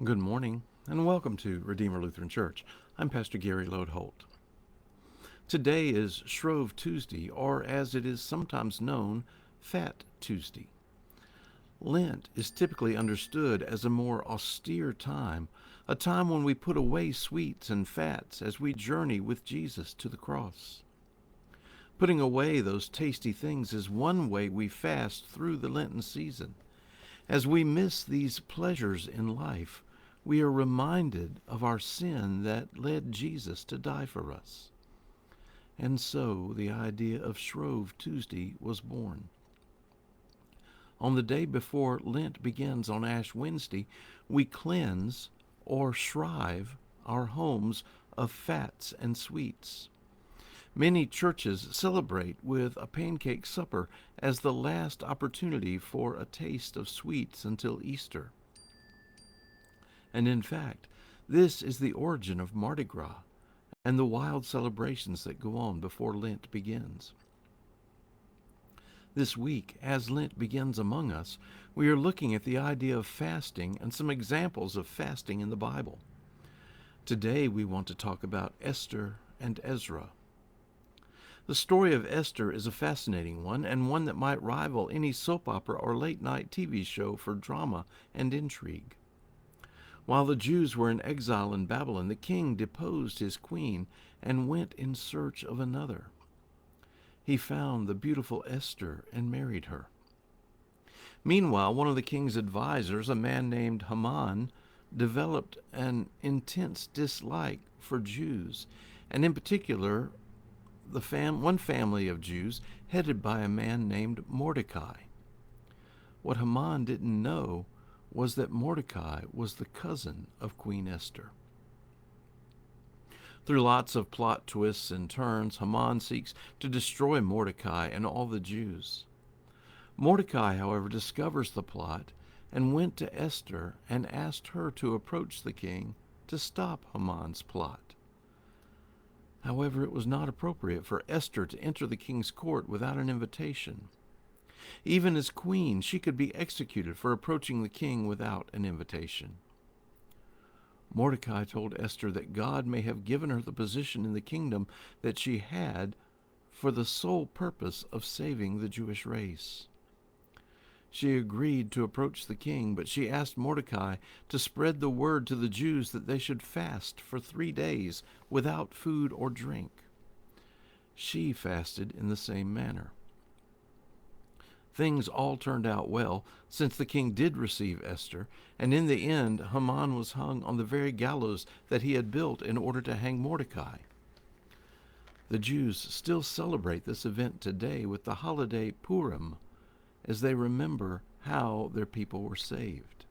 Good morning, and welcome to Redeemer Lutheran Church. I'm Pastor Gary Lodeholt. Today is Shrove Tuesday, or as it is sometimes known, Fat Tuesday. Lent is typically understood as a more austere time, a time when we put away sweets and fats as we journey with Jesus to the cross. Putting away those tasty things is one way we fast through the Lenten season. As we miss these pleasures in life, we are reminded of our sin that led Jesus to die for us. And so the idea of Shrove Tuesday was born. On the day before Lent begins on Ash Wednesday, we cleanse or shrive our homes of fats and sweets. Many churches celebrate with a pancake supper as the last opportunity for a taste of sweets until Easter. And in fact, this is the origin of Mardi Gras and the wild celebrations that go on before Lent begins. This week, as Lent begins among us, we are looking at the idea of fasting and some examples of fasting in the Bible. Today we want to talk about Esther and Ezra. The story of Esther is a fascinating one, and one that might rival any soap opera or late-night TV show for drama and intrigue. While the Jews were in exile in Babylon, the king deposed his queen and went in search of another. He found the beautiful Esther and married her. Meanwhile, one of the king's advisors, a man named Haman, developed an intense dislike for Jews, and in particular, one family of Jews headed by a man named Mordecai. What Haman didn't know was that Mordecai was the cousin of Queen Esther. Through lots of plot twists and turns, Haman seeks to destroy Mordecai and all the Jews. Mordecai, however, discovers the plot and went to Esther and asked her to approach the king to stop Haman's plot. However, it was not appropriate for Esther to enter the king's court without an invitation. Even as queen, she could be executed for approaching the king without an invitation. Mordecai told Esther that God may have given her the position in the kingdom that she had for the sole purpose of saving the Jewish race. She agreed to approach the king, but she asked Mordecai to spread the word to the Jews that they should fast for 3 days without food or drink. She fasted in the same manner. Things all turned out well, since the king did receive Esther, and in the end Haman was hung on the very gallows that he had built in order to hang Mordecai. The Jews still celebrate this event today with the holiday Purim, as they remember how their people were saved.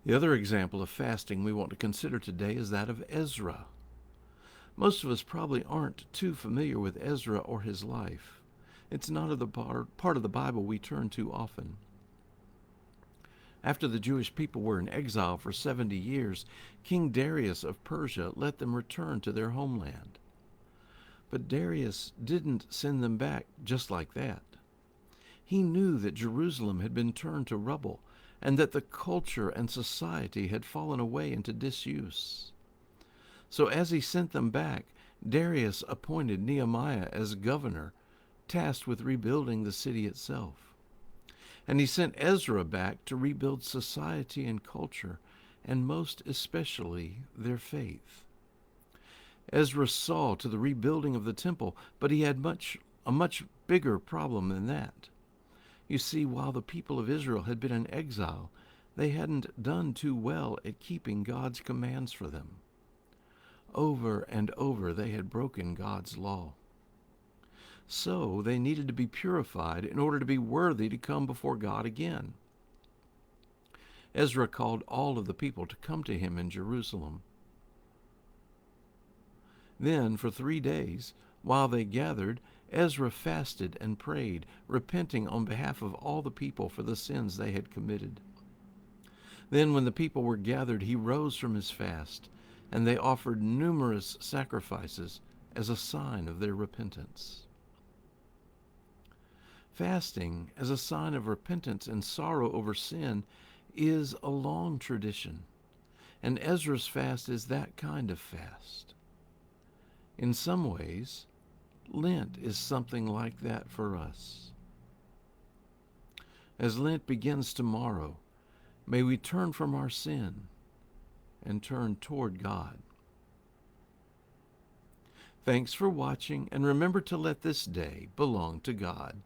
The other example of fasting we want to consider today is that of Ezra. Most of us probably aren't too familiar with Ezra or his life. It's not the part of the Bible we turn to often. After the Jewish people were in exile for 70 years, King Darius of Persia let them return to their homeland. But Darius didn't send them back just like that. He knew that Jerusalem had been turned to rubble and that the culture and society had fallen away into disuse. So as he sent them back, Darius appointed Nehemiah as governor, tasked with rebuilding the city itself. And he sent Ezra back to rebuild society and culture, and most especially their faith. Ezra saw to the rebuilding of the temple, but he had a much bigger problem than that. You see, while the people of Israel had been in exile, they hadn't done too well at keeping God's commands for them. Over and over they had broken God's law. So they needed to be purified in order to be worthy to come before God again. Ezra called all of the people to come to him in Jerusalem. Then, for 3 days, while they gathered, Ezra fasted and prayed, repenting on behalf of all the people for the sins they had committed. Then, when the people were gathered, he rose from his fast, and they offered numerous sacrifices as a sign of their repentance. Fasting, as a sign of repentance and sorrow over sin, is a long tradition, and Ezra's fast is that kind of fast. In some ways, Lent is something like that for us. As Lent begins tomorrow, may we turn from our sin and turn toward God. Thanks for watching, and remember to let this day belong to God.